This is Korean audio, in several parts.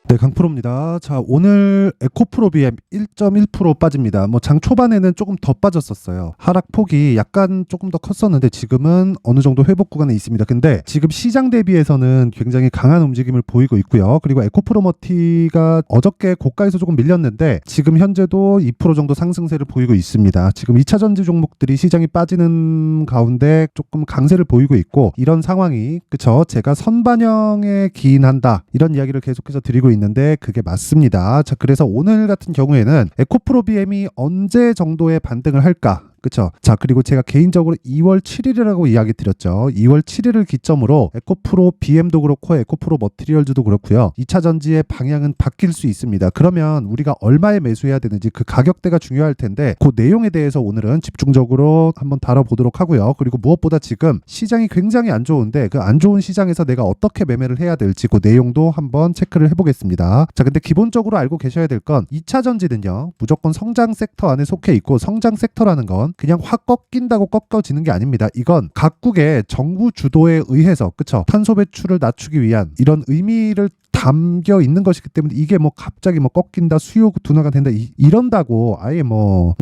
네, 강프로입니다. 자, 오늘 에코프로 BM 1.1% 빠집니다. 장 초반에는 조금 더 빠졌었어요. 하락폭이 약간 조금 더 컸었는데 지금은 어느 정도 회복 구간에 있습니다. 근데 지금 시장 대비해서는 굉장히 강한 움직임을 보이고 있고요. 그리고 에코프로 머티가 어저께 고가에서 조금 밀렸는데 지금 현재도 2% 정도 상승세를 보이고 있습니다. 지금 2차 전지 종목들이 시장이 빠지는 가운데 조금 강세를 보이고 있고, 이런 상황이 그쵸? 제가 선반영에 기인한다, 이런 이야기를 계속해서 드리고 있는데 그게 맞습니다. 자, 그래서 오늘 같은 경우에는 에코프로 BM이 언제 정도의 반등을 할까? 그쵸? 자, 그리고 제가 개인적으로 2월 7일이라고 이야기 드렸죠. 2월 7일을 기점으로 에코프로 BM도 그렇고 에코프로 머티리얼즈도 그렇고요, 2차 전지의 방향은 바뀔 수 있습니다. 그러면 우리가 얼마에 매수해야 되는지, 그 가격대가 중요할 텐데 그 내용에 대해서 오늘은 집중적으로 한번 다뤄보도록 하고요. 그리고 무엇보다 지금 시장이 굉장히 안 좋은데 그 안 좋은 시장에서 내가 어떻게 매매를 해야 될지 그 내용도 한번 체크를 해보겠습니다. 자, 근데 기본적으로 알고 계셔야 될 건 2차 전지는요, 무조건 성장 섹터 안에 속해 있고, 성장 섹터라는 건 그냥 확 꺾인다고 꺾여지는 게 아닙니다. 이건 각국의 정부 주도에 의해서, 그쵸? 탄소 배출을 낮추기 위한 이런 의미를 담겨 있는 것이기 때문에 이게 갑자기 꺾인다, 수요 둔화가 된다, 이런다고 아예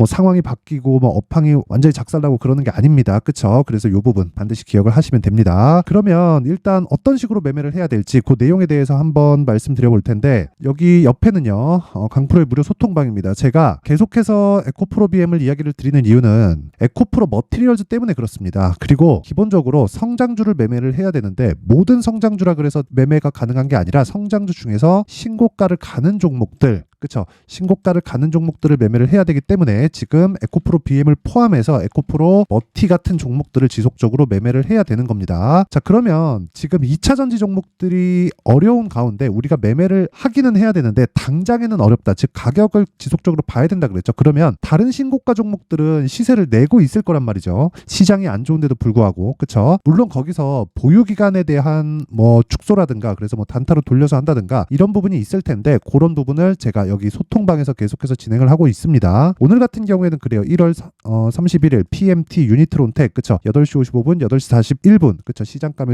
상황이 바뀌고 업황이 완전히 작살나고 그러는 게 아닙니다. 그쵸? 그래서 이 부분 반드시 기억을 하시면 됩니다. 그러면 일단 어떤 식으로 매매를 해야 될지 그 내용에 대해서 한번 말씀드려 볼 텐데, 여기 옆에는요, 강프로의 무료 소통방입니다. 제가 계속해서 에코프로 BM을 이야기를 드리는 이유는 에코프로 머티리얼즈 때문에 그렇습니다. 그리고 기본적으로 성장주를 매매를 해야 되는데, 모든 성장주라 그래서 매매가 가능한 게 아니라 성장주 중에서 신고가를 가는 종목들, 그쵸? 신고가를 가는 종목들을 매매를 해야 되기 때문에 지금 에코프로 BM을 포함해서 에코프로 머티 같은 종목들을 지속적으로 매매를 해야 되는 겁니다. 자, 그러면 지금 2차 전지 종목들이 어려운 가운데 우리가 매매를 하기는 해야 되는데 당장에는 어렵다, 즉 가격을 지속적으로 봐야 된다 그랬죠. 그러면 다른 신고가 종목들은 시세를 내고 있을 거란 말이죠. 시장이 안 좋은데도 불구하고, 그쵸? 물론 거기서 보유기간에 대한 축소라든가, 그래서 단타로 돌려서 한다든가 이런 부분이 있을 텐데, 그런 부분을 제가 여기 소통방에서 계속해서 진행을 하고 있습니다. 오늘 같은 경우에는 그래요. 1월 31일 PMT 유니트론텍, 그쵸? 8시 55분, 8시 41분, 그쵸? 시장가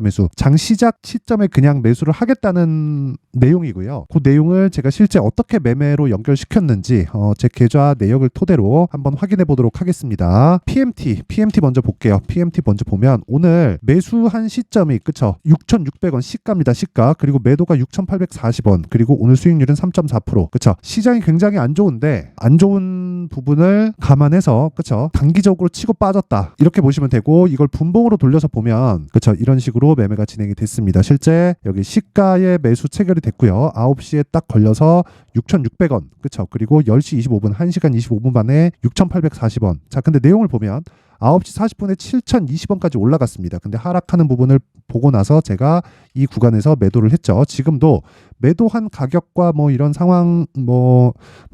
매수, 장 시작 시점에 그냥 매수를 하겠다는 내용이고요. 그 내용을 제가 실제 어떻게 매매로 연결시켰는지 제 계좌 내역을 토대로 한번 확인해 보도록 하겠습니다. PMT 먼저 볼게요. PMT 먼저 보면 오늘 매수한 시점이, 그쵸? 6,600원 시가입니다. 시가. 그리고 매도가 6,840원. 그리고 오늘 수익률은 3.4%. 그쵸? 시장이 굉장히 안 좋은데 안 좋은 부분을 감안해서, 그쵸? 단기적으로 치고 빠졌다, 이렇게 보시면 되고, 이걸 분봉으로 돌려서 보면, 그쵸? 이런 식으로 매매가 진행이 됐습니다. 실제 여기 시가에 매수 체결이 됐고요. 9시에 딱 걸려서 6,600원, 그쵸? 그리고 10시 25분, 1시간 25분 만에 6,840원. 자, 근데 내용을 보면 9시 40분에 7,020원까지 올라갔습니다. 근데 하락하는 부분을 보고 나서 제가 이 구간에서 매도를 했죠. 지금도 매도한 가격과 이런 상황,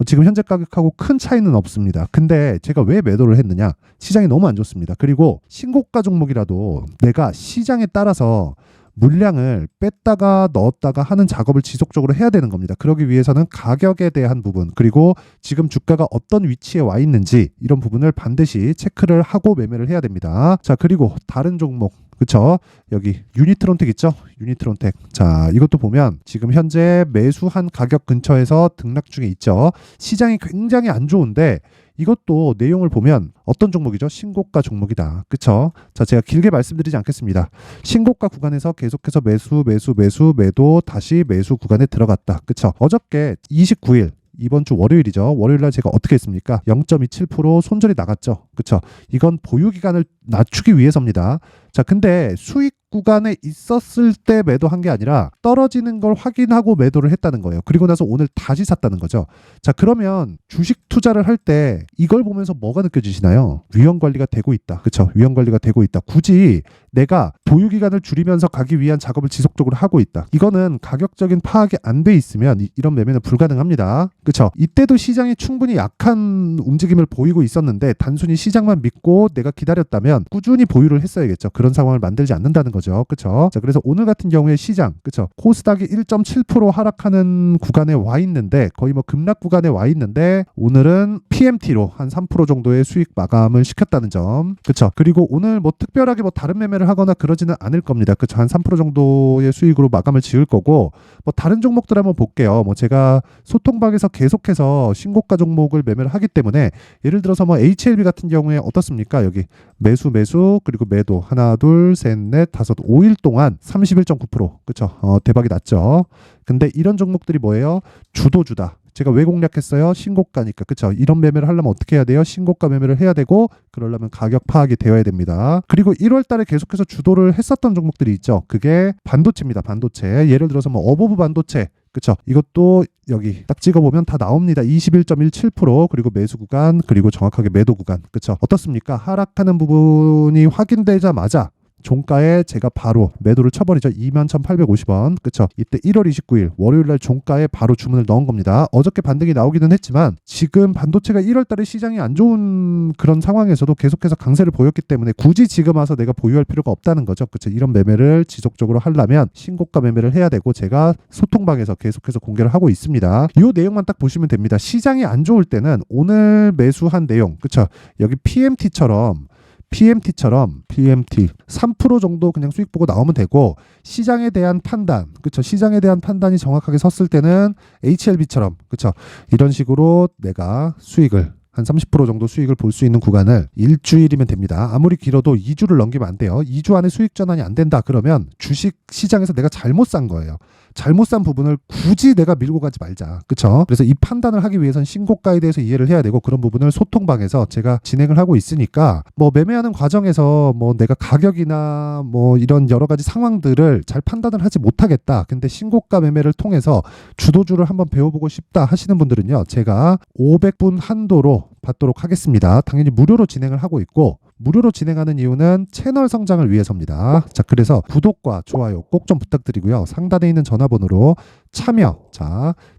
지금 현재 가격하고 큰 차이는 없습니다. 근데 제가 왜 매도를 했느냐? 시장이 너무 안 좋습니다. 그리고 신고가 종목이라도 내가 시장에 따라서 물량을 뺐다가 넣었다가 하는 작업을 지속적으로 해야 되는 겁니다. 그러기 위해서는 가격에 대한 부분, 그리고 지금 주가가 어떤 위치에 와 있는지, 이런 부분을 반드시 체크를 하고 매매를 해야 됩니다. 자, 그리고 다른 종목, 그쵸? 여기 유니트론텍 있죠? 유니트론텍. 자, 이것도 보면 지금 현재 매수한 가격 근처에서 등락 중에 있죠. 시장이 굉장히 안 좋은데 이것도 내용을 보면 어떤 종목이죠? 신고가 종목이다. 그쵸? 자, 제가 길게 말씀드리지 않겠습니다. 신고가 구간에서 계속해서 매도, 다시 매수 구간에 들어갔다. 그쵸? 어저께 29일, 이번 주 월요일이죠. 월요일날 제가 어떻게 했습니까? 0.27% 손절이 나갔죠. 그쵸? 이건 보유기간을 낮추기 위해서입니다. 자, 근데 수익 구간에 있었을 때 매도한 게 아니라 떨어지는 걸 확인하고 매도를 했다는 거예요. 그리고 나서 오늘 다시 샀다는 거죠. 자, 그러면 주식 투자를 할 때 이걸 보면서 뭐가 느껴지시나요? 위험 관리가 되고 있다. 그쵸? 위험 관리가 되고 있다. 굳이 내가 보유 기간을 줄이면서 가기 위한 작업을 지속적으로 하고 있다. 이거는 가격적인 파악이 안 돼 있으면 이런 매매는 불가능합니다. 그쵸? 이때도 시장이 충분히 약한 움직임을 보이고 있었는데 단순히 시장만 믿고 내가 기다렸다면 꾸준히 보유를 했어야겠죠. 그런 상황을 만들지 않는다는 거죠. 그쵸? 자, 그래서 오늘 같은 경우에 시장, 그쵸? 코스닥이 1.7% 하락하는 구간에 와 있는데, 거의 뭐 급락 구간에 와 있는데, 오늘은 PMT로 한 3% 정도의 수익 마감을 시켰다는 점. 그쵸? 그리고 오늘 뭐 특별하게 뭐 다른 매매를 하거나 그러지는 않을 겁니다. 그쵸? 한 3% 정도의 수익으로 마감을 지을 거고, 뭐 다른 종목들 한번 볼게요. 뭐 제가 소통방에서 계속해서 신고가 종목을 매매를 하기 때문에, 예를 들어서 뭐 HLB 같은 경우에 어떻습니까? 여기 매수 그리고 매도 하나 둘 셋 넷 다섯 5일 동안 31.9% 그쵸? 대박이 났죠. 근데 이런 종목들이 뭐예요? 주도주다. 제가 왜 공략했어요? 신고가니까. 그쵸? 이런 매매를 하려면 어떻게 해야 돼요? 신고가 매매를 해야 되고, 그러려면 가격 파악이 되어야 됩니다. 그리고 1월 달에 계속해서 주도를 했었던 종목들이 있죠. 그게 반도체입니다. 반도체. 예를 들어서 뭐 어버브 반도체. 그쵸? 이것도 여기 딱 찍어보면 다 나옵니다. 21.17% 그리고 매수 구간 그리고 정확하게 매도 구간. 그쵸? 어떻습니까? 하락하는 부분이 확인되자마자 종가에 제가 바로 매도를 쳐버리죠. 21,850원. 그쵸? 이때 1월 29일 월요일날 종가에 바로 주문을 넣은 겁니다. 어저께 반등이 나오기는 했지만 지금 반도체가 1월 달에 시장이 안 좋은 그런 상황에서도 계속해서 강세를 보였기 때문에 굳이 지금 와서 내가 보유할 필요가 없다는 거죠. 그쵸? 이런 매매를 지속적으로 하려면 신고가 매매를 해야 되고, 제가 소통방에서 계속해서 공개를 하고 있습니다. 이 내용만 딱 보시면 됩니다. 시장이 안 좋을 때는 오늘 매수한 내용, 그쵸? 여기 PMT 3% 정도 그냥 수익 보고 나오면 되고, 시장에 대한 판단, 그쵸? 시장에 대한 판단이 정확하게 섰을 때는 HLB처럼, 그쵸? 이런 식으로 내가 수익을 한 30% 정도 수익을 볼 수 있는 구간을 일주일이면 됩니다. 아무리 길어도 2주를 넘기면 안 돼요. 2주 안에 수익 전환이 안 된다 그러면 주식 시장에서 내가 잘못 산 거예요. 잘못 산 부분을 굳이 내가 밀고 가지 말자. 그쵸? 그래서 이 판단을 하기 위해선 신고가에 대해서 이해를 해야 되고, 그런 부분을 소통방에서 제가 진행을 하고 있으니까, 뭐 매매하는 과정에서 뭐 내가 가격이나 뭐 이런 여러 가지 상황들을 잘 판단을 하지 못하겠다. 근데 신고가 매매를 통해서 주도주를 한번 배워보고 싶다 하시는 분들은요, 제가 500분 한도로 받도록 하겠습니다. 당연히 무료로 진행을 하고 있고, 무료로 진행하는 이유는 채널 성장을 위해서입니다. 자, 그래서 구독과 좋아요 꼭 좀 부탁드리고요. 상단에 있는 전화번호로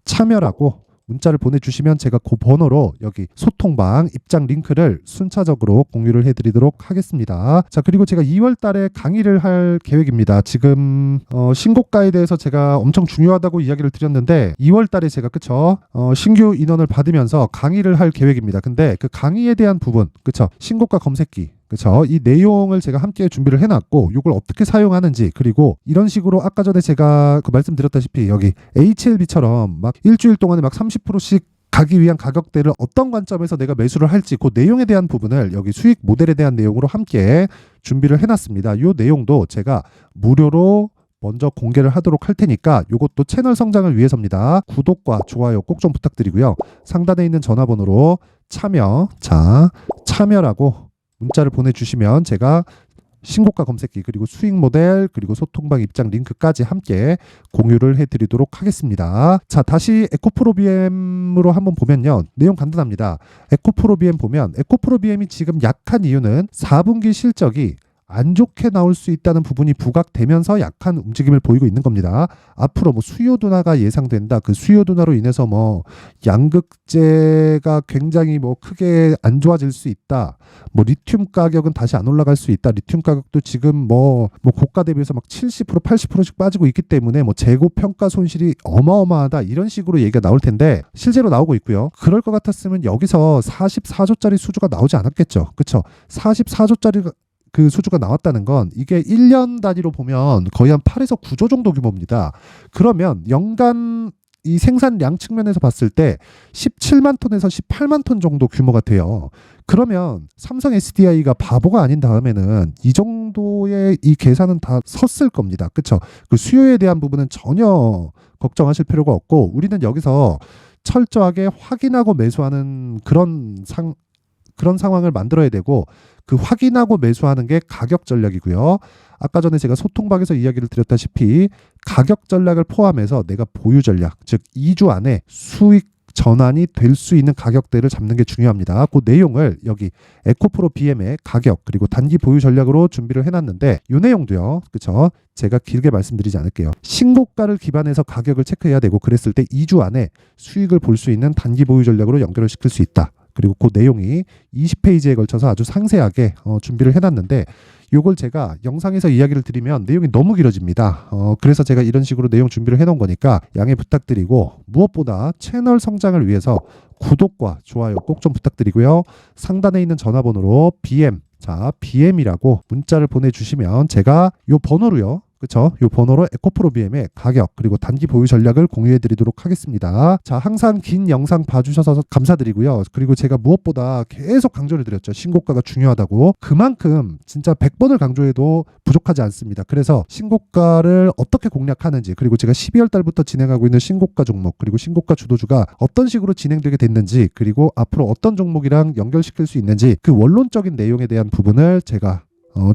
참여라고 문자를 보내주시면 제가 그 번호로 여기 소통방 입장 링크를 순차적으로 공유를 해드리도록 하겠습니다. 자, 그리고 제가 2월 달에 강의를 할 계획입니다. 지금 신고가에 대해서 제가 엄청 중요하다고 이야기를 드렸는데, 2월 달에 제가 그쵸? 신규 인원을 받으면서 강의를 할 계획입니다. 근데 그 강의에 대한 부분, 그쵸? 신고가 검색기, 그렇죠. 이 내용을 제가 함께 준비를 해놨고, 이걸 어떻게 사용하는지, 그리고 이런 식으로 아까 전에 제가 말씀드렸다시피 여기 HLB처럼 막 일주일 동안에 막 30%씩 가기 위한 가격대를 어떤 관점에서 내가 매수를 할지, 그 내용에 대한 부분을 여기 수익 모델에 대한 내용으로 함께 준비를 해놨습니다. 이 내용도 제가 무료로 먼저 공개를 하도록 할 테니까, 이것도 채널 성장을 위해서입니다. 구독과 좋아요 꼭 좀 부탁드리고요. 상단에 있는 전화번호로 참여라고 문자를 보내주시면 제가 신고가 검색기 그리고 수익 모델 그리고 소통방 입장 링크까지 함께 공유를 해드리도록 하겠습니다. 자, 다시 에코프로비엠으로 한번 보면요, 내용 간단합니다. 에코프로비엠 보면 에코프로비엠이 지금 약한 이유는 4분기 실적이 안 좋게 나올 수 있다는 부분이 부각되면서 약한 움직임을 보이고 있는 겁니다. 앞으로 뭐 수요 둔화가 예상된다. 그 수요 둔화로 인해서 뭐 양극재가 굉장히 뭐 크게 안 좋아질 수 있다. 뭐 리튬 가격은 다시 안 올라갈 수 있다. 리튬 가격도 지금 뭐 고가 대비해서 막 70% 80%씩 빠지고 있기 때문에 뭐 재고 평가 손실이 어마어마하다. 이런 식으로 얘기가 나올 텐데 실제로 나오고 있고요. 그럴 것 같았으면 여기서 44조짜리 수주가 나오지 않았겠죠. 그렇죠? 44조짜리 그 수주가 나왔다는 건 이게 1년 단위로 보면 거의 한 8에서 9조 정도 규모입니다. 그러면 연간 이 생산량 측면에서 봤을 때 17만 톤에서 18만 톤 정도 규모가 돼요. 그러면 삼성 SDI가 바보가 아닌 다음에는 이 정도의 이 계산은 다 섰을 겁니다. 그렇죠? 그 수요에 대한 부분은 전혀 걱정하실 필요가 없고, 우리는 여기서 철저하게 확인하고 매수하는 그런 상황을 만들어야 되고, 그 확인하고 매수하는 게 가격 전략이고요. 아까 전에 제가 소통방에서 이야기를 드렸다시피 가격 전략을 포함해서 내가 보유 전략, 즉 2주 안에 수익 전환이 될 수 있는 가격대를 잡는 게 중요합니다. 그 내용을 여기 에코프로 BM의 가격 그리고 단기 보유 전략으로 준비를 해놨는데, 이 내용도요, 그쵸? 제가 길게 말씀드리지 않을게요. 신고가를 기반해서 가격을 체크해야 되고, 그랬을 때 2주 안에 수익을 볼 수 있는 단기 보유 전략으로 연결을 시킬 수 있다. 그리고 그 내용이 20페이지에 걸쳐서 아주 상세하게 준비를 해놨는데 요걸 제가 영상에서 이야기를 드리면 내용이 너무 길어집니다. 그래서 제가 이런 식으로 내용 준비를 해놓은 거니까 양해 부탁드리고 무엇보다 채널 성장을 위해서 구독과 좋아요 꼭 좀 부탁드리고요. 상단에 있는 전화번호로 BM이라고 문자를 보내주시면 제가 요 번호로요. 그쵸? 이 번호로 에코프로 BM의 가격 그리고 단기 보유 전략을 공유해 드리도록 하겠습니다. 자, 항상 긴 영상 봐주셔서 감사드리고요. 그리고 제가 무엇보다 계속 강조를 드렸죠. 신고가가 중요하다고. 그만큼 진짜 100번을 강조해도 부족하지 않습니다. 그래서 신고가를 어떻게 공략하는지 그리고 제가 12월 달부터 진행하고 있는 신고가 종목 그리고 신고가 주도주가 어떤 식으로 진행되게 됐는지 그리고 앞으로 어떤 종목이랑 연결시킬 수 있는지 그 원론적인 내용에 대한 부분을 제가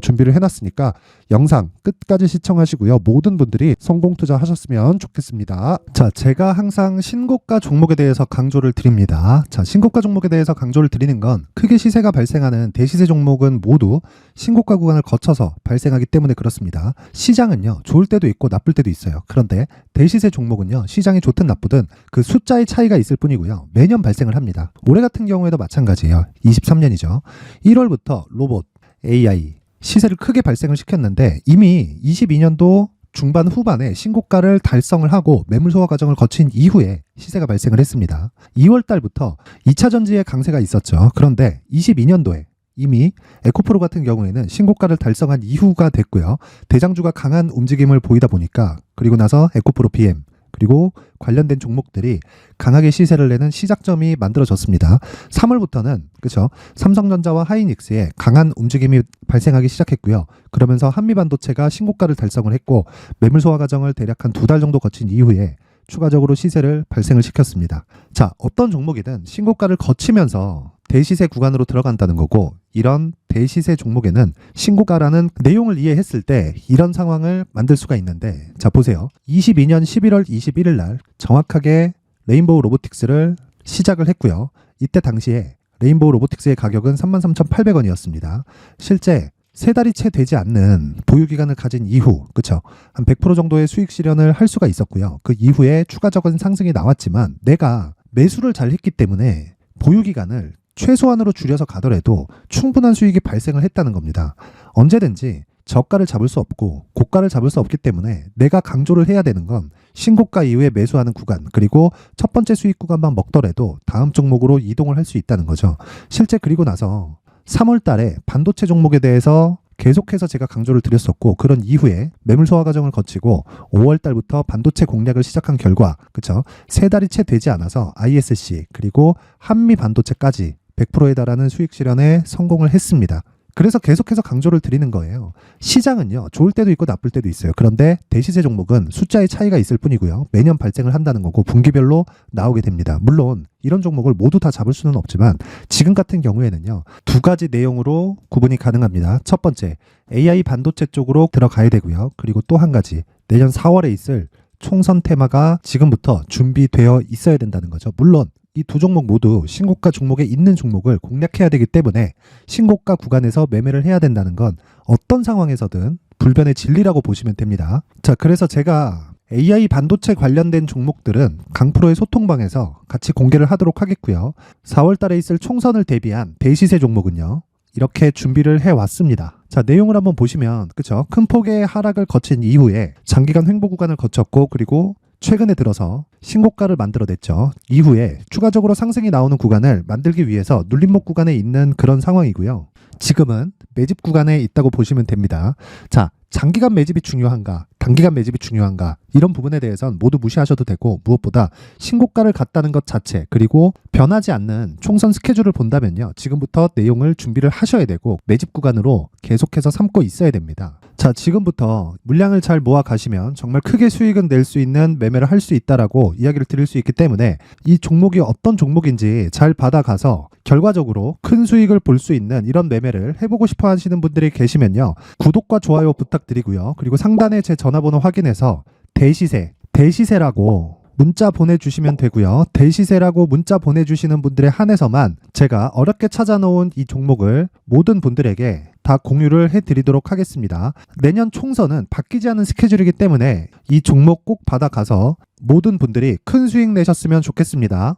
준비를 해놨으니까 영상 끝까지 시청하시고요. 모든 분들이 성공 투자하셨으면 좋겠습니다. 자, 제가 항상 신고가 종목에 대해서 강조를 드립니다. 자, 신고가 종목에 대해서 강조를 드리는 건 크게 시세가 발생하는 대시세 종목은 모두 신고가 구간을 거쳐서 발생하기 때문에 그렇습니다. 시장은요, 좋을 때도 있고 나쁠 때도 있어요. 그런데 대시세 종목은요, 시장이 좋든 나쁘든 그 숫자의 차이가 있을 뿐이고요. 매년 발생을 합니다. 올해 같은 경우에도 마찬가지예요. 23년이죠. 1월부터 로봇, AI, 시세를 크게 발생을 시켰는데 이미 22년도 중반 후반에 신고가를 달성을 하고 매물 소화 과정을 거친 이후에 시세가 발생을 했습니다. 2월 달부터 2차 전지의 강세가 있었죠. 그런데 22년도에 이미 에코프로 같은 경우에는 신고가를 달성한 이후가 됐고요. 대장주가 강한 움직임을 보이다 보니까 그리고 나서 에코프로 BM 그리고 관련된 종목들이 강하게 시세를 내는 시작점이 만들어졌습니다. 3월부터는 그렇죠. 삼성전자와 하이닉스의 강한 움직임이 발생하기 시작했고요. 그러면서 한미반도체가 신고가를 달성을 했고 매물 소화 과정을 대략 한 2달 정도 거친 이후에 추가적으로 시세를 발생을 시켰습니다. 자, 어떤 종목이든 신고가를 거치면서 대시세 구간으로 들어간다는 거고 이런 대시세 종목에는 신고가라는 내용을 이해했을 때 이런 상황을 만들 수가 있는데 자, 보세요. 22년 11월 21일 날 정확하게 레인보우 로보틱스를 시작을 했고요. 이때 당시에 레인보우 로보틱스의 가격은 33,800원이었습니다. 실제 3달이 채 되지 않는 보유기간을 가진 이후, 그쵸? 한 100% 정도의 수익 실현을 할 수가 있었고요. 그 이후에 추가적인 상승이 나왔지만 내가 매수를 잘 했기 때문에 보유기간을 최소한으로 줄여서 가더라도 충분한 수익이 발생을 했다는 겁니다. 언제든지 저가를 잡을 수 없고 고가를 잡을 수 없기 때문에 내가 강조를 해야 되는 건 신고가 이후에 매수하는 구간 그리고 첫 번째 수익 구간만 먹더라도 다음 종목으로 이동을 할 수 있다는 거죠. 실제 그리고 나서 3월 달에 반도체 종목에 대해서 계속해서 제가 강조를 드렸었고 그런 이후에 매물 소화 과정을 거치고 5월 달부터 반도체 공략을 시작한 결과 그쵸? 3달이 채 되지 않아서 ISC 그리고 한미 반도체까지 100%에 달하는 수익 실현에 성공을 했습니다. 그래서 계속해서 강조를 드리는 거예요. 시장은요, 좋을 때도 있고 나쁠 때도 있어요. 그런데 대시세 종목은 숫자의 차이가 있을 뿐이고요. 매년 발생을 한다는 거고 분기별로 나오게 됩니다. 물론 이런 종목을 모두 다 잡을 수는 없지만 지금 같은 경우에는요, 2가지 내용으로 구분이 가능합니다. 첫 번째, AI 반도체 쪽으로 들어가야 되고요. 그리고 또 한 가지, 내년 4월에 있을 총선 테마가 지금부터 준비되어 있어야 된다는 거죠. 물론 이 두 종목 모두 신고가 종목에 있는 종목을 공략해야 되기 때문에 신고가 구간에서 매매를 해야 된다는 건 어떤 상황에서든 불변의 진리라고 보시면 됩니다. 자, 그래서 제가 AI 반도체 관련된 종목들은 강프로의 소통방에서 같이 공개를 하도록 하겠고요. 4월 달에 있을 총선을 대비한 대시세 종목은요, 이렇게 준비를 해왔습니다. 자, 내용을 한번 보시면 그쵸? 큰 폭의 하락을 거친 이후에 장기간 횡보 구간을 거쳤고 그리고 최근에 들어서 신고가를 만들어냈죠. 이후에 추가적으로 상승이 나오는 구간을 만들기 위해서 눌림목 구간에 있는 그런 상황이고요. 지금은 매집 구간에 있다고 보시면 됩니다. 자, 장기간 매집이 중요한가, 단기간 매집이 중요한가 이런 부분에 대해서는 모두 무시하셔도 되고 무엇보다 신고가를 갔다는 것 자체 그리고 변하지 않는 총선 스케줄을 본다면요. 지금부터 내용을 준비를 하셔야 되고 매집 구간으로 계속해서 삼고 있어야 됩니다. 자, 지금부터 물량을 잘 모아 가시면 정말 크게 수익은 낼 수 있는 매매를 할 수 있다라고 이야기를 드릴 수 있기 때문에 이 종목이 어떤 종목인지 잘 받아가서 결과적으로 큰 수익을 볼 수 있는 이런 매매를 해보고 싶어 하시는 분들이 계시면요. 구독과 좋아요 부탁드리고요. 그리고 상단에 제 전화번호 확인해서 대시세라고 문자 보내주시면 되고요. 대시세라고 문자 보내주시는 분들에 한해서만 제가 어렵게 찾아놓은 이 종목을 모든 분들에게 다 공유를 해드리도록 하겠습니다. 내년 총선은 바뀌지 않은 스케줄이기 때문에 이 종목 꼭 받아가서 모든 분들이 큰 수익 내셨으면 좋겠습니다.